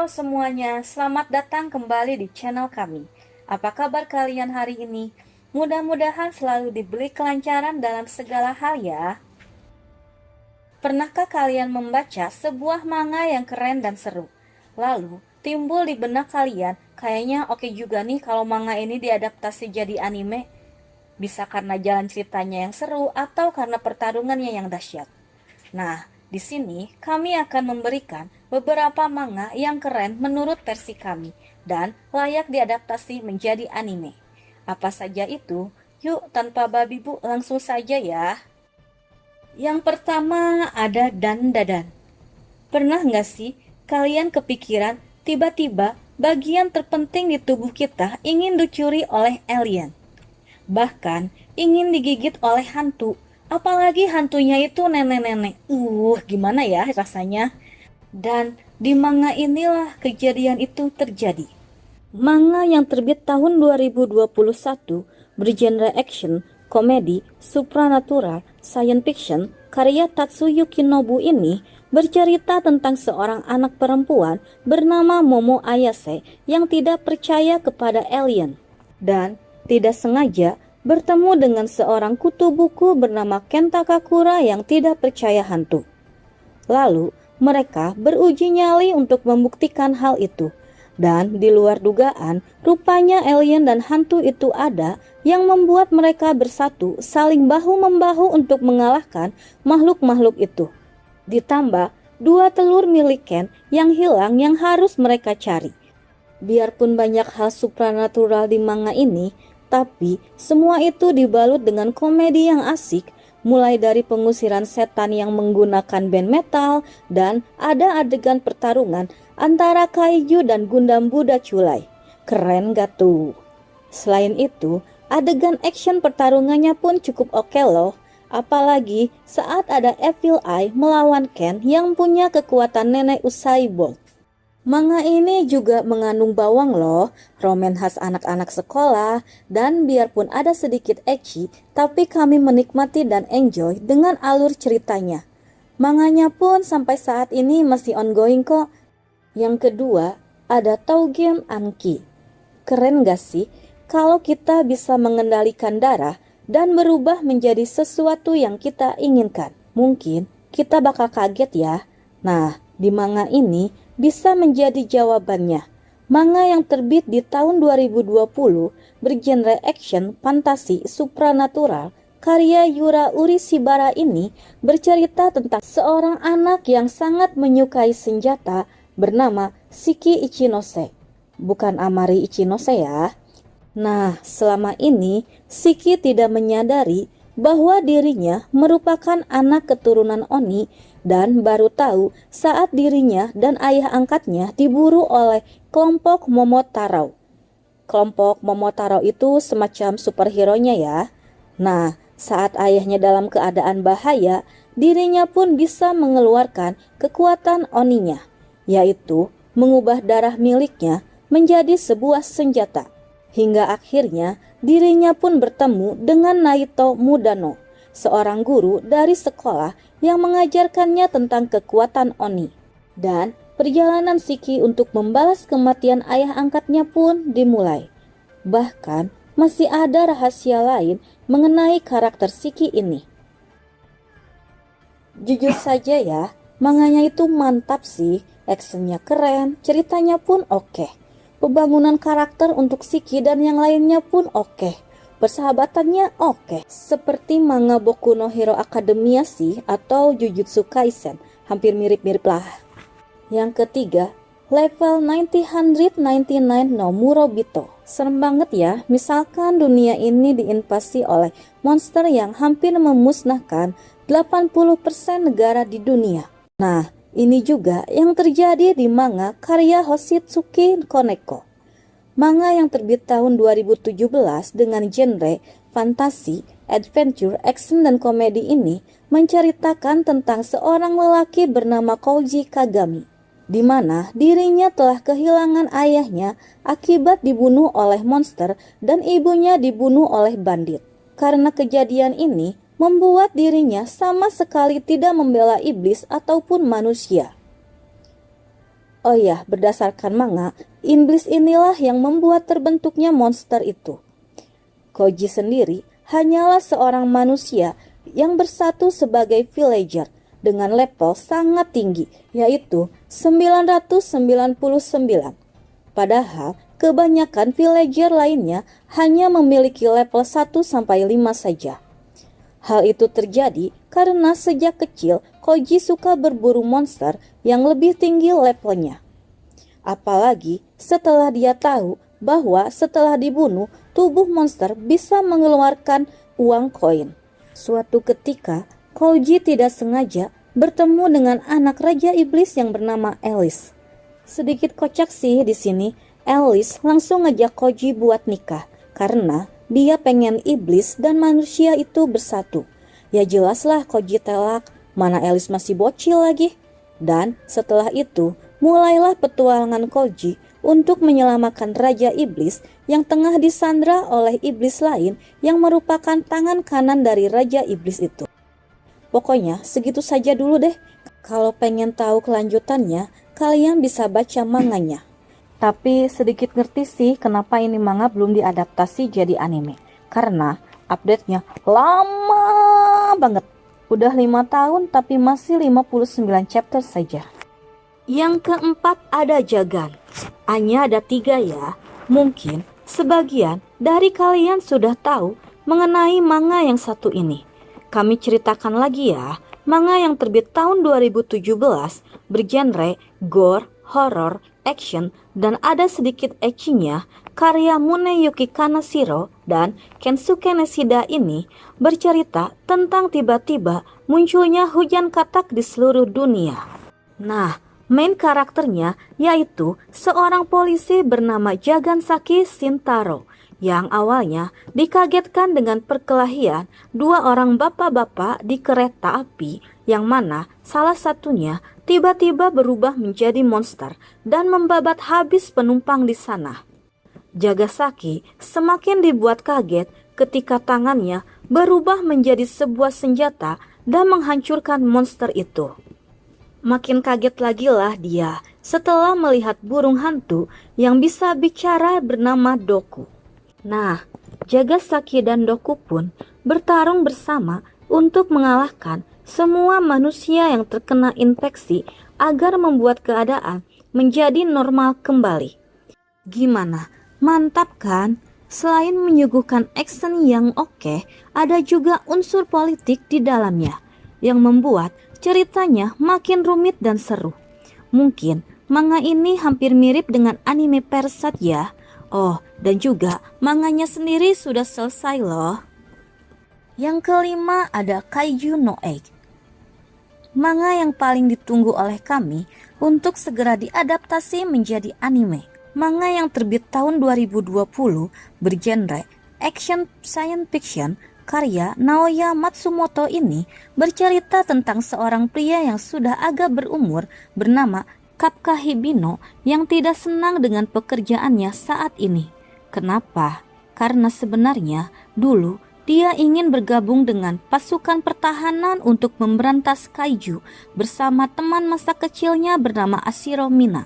semuanya, selamat datang kembali di channel kami. Apa kabar kalian hari ini? Mudah-mudahan selalu diberi kelancaran dalam segala hal ya. Pernahkah kalian membaca sebuah manga yang keren dan seru? Lalu, timbul di benak kalian, kayaknya oke juga nih kalau manga ini diadaptasi jadi anime. Bisa karena jalan ceritanya yang seru atau karena pertarungannya yang dahsyat. Nah, di sini kami akan memberikan beberapa manga yang keren menurut versi kami dan layak diadaptasi menjadi anime. Apa saja itu? Yuk, tanpa babi bu, langsung saja ya. Yang pertama ada Dandadan. Pernah nggak sih kalian kepikiran tiba-tiba bagian terpenting di tubuh kita ingin dicuri oleh alien? Bahkan ingin digigit oleh hantu. Apalagi hantunya itu nenek-nenek. Gimana ya rasanya? Dan di manga inilah kejadian itu terjadi. Manga yang terbit tahun 2021 bergenre action, komedi, supranatural, science fiction, karya Tatsuyuki Nobu ini bercerita tentang seorang anak perempuan bernama Momo Ayase yang tidak percaya kepada alien dan tidak sengaja bertemu dengan seorang kutu buku bernama Kenta Kakura yang tidak percaya hantu. Lalu, mereka beruji nyali untuk membuktikan hal itu. Dan di luar dugaan, rupanya alien dan hantu itu ada yang membuat mereka bersatu saling bahu-membahu untuk mengalahkan makhluk-makhluk itu. Ditambah, 2 telur milik Ken yang hilang yang harus mereka cari. Biarpun banyak hal supranatural di manga ini, tapi semua itu dibalut dengan komedi yang asik, mulai dari pengusiran setan yang menggunakan band metal dan ada adegan pertarungan antara kaiju dan Gundam Buddha Culai. Keren gak tuh? Selain itu, adegan action pertarungannya pun cukup oke loh. Apalagi saat ada Evil Eye melawan Ken yang punya kekuatan nenek Usai Bolt. Manga ini juga mengandung bawang loh, roman khas anak-anak sekolah, dan biarpun ada sedikit ecchi, tapi kami menikmati dan enjoy dengan alur ceritanya. Manganya pun sampai saat ini masih ongoing kok. Yang kedua, ada Tougen Anki. Keren gak sih kalau kita bisa mengendalikan darah dan berubah menjadi sesuatu yang kita inginkan? Mungkin kita bakal kaget ya. Nah, di manga ini bisa menjadi jawabannya. Manga yang terbit di tahun 2020 bergenre action, fantasi, supranatural, karya Yura Urishibara ini bercerita tentang seorang anak yang sangat menyukai senjata bernama Shiki Ichinose. Bukan Amari Ichinose ya. Nah, selama ini Shiki tidak menyadari bahwa dirinya merupakan anak keturunan Oni dan baru tahu saat dirinya dan ayah angkatnya diburu oleh kelompok Momotaro. Kelompok Momotaro itu semacam superhero-nya ya. Nah, saat ayahnya dalam keadaan bahaya, dirinya pun bisa mengeluarkan kekuatan Oninya, yaitu mengubah darah miliknya menjadi sebuah senjata. Hingga akhirnya dirinya pun bertemu dengan Naito Mudano, seorang guru dari sekolah yang mengajarkannya tentang kekuatan Oni. Dan perjalanan Shiki untuk membalas kematian ayah angkatnya pun dimulai. Bahkan masih ada rahasia lain mengenai karakter Shiki ini. Jujur saja ya, manganya itu mantap sih, actionnya keren, ceritanya pun oke. Pembangunan karakter untuk Shiki dan yang lainnya pun oke. Persahabatannya oke. Seperti manga Boku no Hero Academia sih atau Jujutsu Kaisen. Hampir mirip-mirip lah. Yang ketiga, level 999 no Murobito. Serem banget ya, misalkan dunia ini diinvasi oleh monster yang hampir memusnahkan 80% negara di dunia. Nah, ini juga yang terjadi di manga karya Hoshitsuki Koneko. Manga yang terbit tahun 2017 dengan genre fantasi, adventure, action, dan komedi ini menceritakan tentang seorang lelaki bernama Koji Kagami, di mana dirinya telah kehilangan ayahnya akibat dibunuh oleh monster dan ibunya dibunuh oleh bandit. Karena kejadian ini, membuat dirinya sama sekali tidak membela iblis ataupun manusia. Oh iya, berdasarkan manga, iblis inilah yang membuat terbentuknya monster itu. Koji sendiri hanyalah seorang manusia yang bersatu sebagai villager dengan level sangat tinggi, yaitu 999. Padahal kebanyakan villager lainnya hanya memiliki level 1-5 saja. Hal itu terjadi karena sejak kecil Koji suka berburu monster yang lebih tinggi levelnya. Apalagi setelah dia tahu bahwa setelah dibunuh, tubuh monster bisa mengeluarkan uang koin. Suatu ketika, Koji tidak sengaja bertemu dengan anak Raja Iblis yang bernama Alice. Sedikit kocak sih di sini, Alice langsung ngajak Koji buat nikah karena dia pengen iblis dan manusia itu bersatu. Ya jelaslah Koji telak, mana Alice masih bocil lagi. Dan setelah itu, mulailah petualangan Koji untuk menyelamatkan Raja Iblis yang tengah disandra oleh iblis lain yang merupakan tangan kanan dari Raja Iblis itu. Pokoknya segitu saja dulu deh. Kalau pengen tahu kelanjutannya, kalian bisa baca manganya. Tapi sedikit ngerti sih kenapa ini manga belum diadaptasi jadi anime. Karena update-nya lama banget. Udah 5 tahun tapi masih 59 chapter saja. Yang keempat ada Jagan. Hanya ada 3 ya. Mungkin sebagian dari kalian sudah tahu mengenai manga yang satu ini. Kami ceritakan lagi ya. Manga yang terbit tahun 2017 bergenre gore, horror, action, dan ada sedikit ecchinya. Karya Muneyuki Kaneshiro dan Kensuke Nishida ini bercerita tentang tiba-tiba munculnya hujan katak di seluruh dunia. Nah, main karakternya yaitu seorang polisi bernama Jagan Saki Shintaro yang awalnya dikagetkan dengan perkelahian 2 orang bapak-bapak di kereta api yang mana salah satunya tiba-tiba berubah menjadi monster dan membabat habis penumpang di sana. Jagasaki semakin dibuat kaget ketika tangannya berubah menjadi sebuah senjata dan menghancurkan monster itu. Makin kaget lagi lah dia setelah melihat burung hantu yang bisa bicara bernama Doku. Nah, Jagasaki dan Doku pun bertarung bersama untuk mengalahkan semua manusia yang terkena infeksi agar membuat keadaan menjadi normal kembali. Gimana? Mantap kan? Selain menyuguhkan action yang oke, ada juga unsur politik di dalamnya yang membuat ceritanya makin rumit dan seru. Mungkin manga ini hampir mirip dengan anime Persat ya. Oh, dan juga manganya sendiri sudah selesai loh. Yang kelima ada Kaiju no Egg. Manga yang paling ditunggu oleh kami untuk segera diadaptasi menjadi anime. Manga yang terbit tahun 2020 bergenre action science fiction karya Naoya Matsumoto ini bercerita tentang seorang pria yang sudah agak berumur bernama Kapka Hibino yang tidak senang dengan pekerjaannya saat ini. Kenapa? Karena sebenarnya dulu dia ingin bergabung dengan pasukan pertahanan untuk memberantas kaiju bersama teman masa kecilnya bernama Ashiro Mina.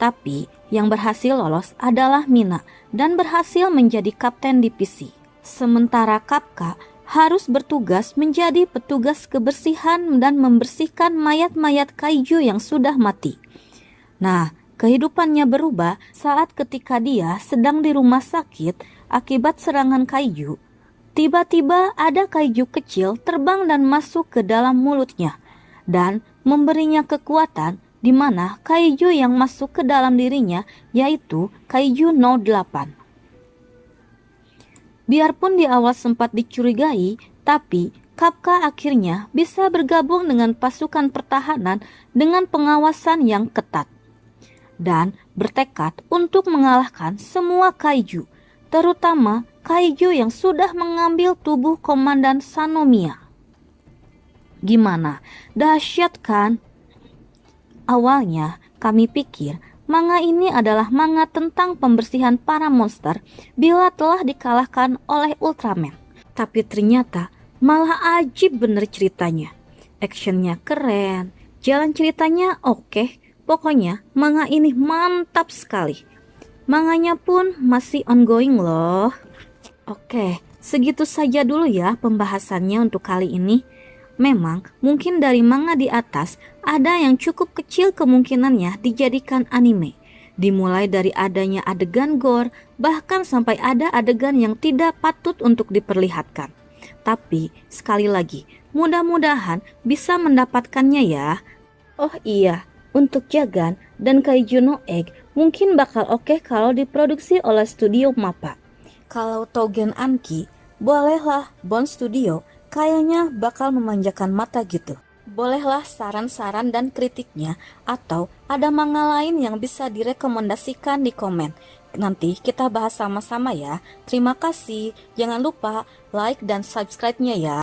Tapi yang berhasil lolos adalah Mina dan berhasil menjadi kapten divisi. Sementara Kapka harus bertugas menjadi petugas kebersihan dan membersihkan mayat-mayat kaiju yang sudah mati. Nah, kehidupannya berubah saat ketika dia sedang di rumah sakit akibat serangan kaiju. Tiba-tiba ada kaiju kecil terbang dan masuk ke dalam mulutnya dan memberinya kekuatan di mana kaiju yang masuk ke dalam dirinya yaitu Kaiju No 8. Biarpun di awal sempat dicurigai, tapi Kapka akhirnya bisa bergabung dengan pasukan pertahanan dengan pengawasan yang ketat dan bertekad untuk mengalahkan semua kaiju, terutama kaiju yang sudah mengambil tubuh Komandan Sanomiya. Gimana? Dahsyat kan? Awalnya kami pikir manga ini adalah manga tentang pembersihan para monster bila telah dikalahkan oleh Ultraman. Tapi ternyata malah ajib bener ceritanya. Actionnya keren, jalan ceritanya oke, Pokoknya manga ini mantap sekali. Manganya pun masih ongoing loh. Oke, segitu saja dulu ya pembahasannya untuk kali ini. Memang mungkin dari manga di atas ada yang cukup kecil kemungkinannya dijadikan anime. Dimulai dari adanya adegan gore, bahkan sampai ada adegan yang tidak patut untuk diperlihatkan. Tapi sekali lagi, mudah-mudahan bisa mendapatkannya ya. Oh iya, untuk Jagan dan Kaiju no Egg mungkin bakal oke kalau diproduksi oleh studio MAPPA. Kalau Tougen Anki, bolehlah Bond Studio kayaknya bakal memanjakan mata gitu. Bolehlah saran-saran dan kritiknya, atau ada manga lain yang bisa direkomendasikan di komen. Nanti kita bahas sama-sama ya. Terima kasih. Jangan lupa like dan subscribe-nya ya.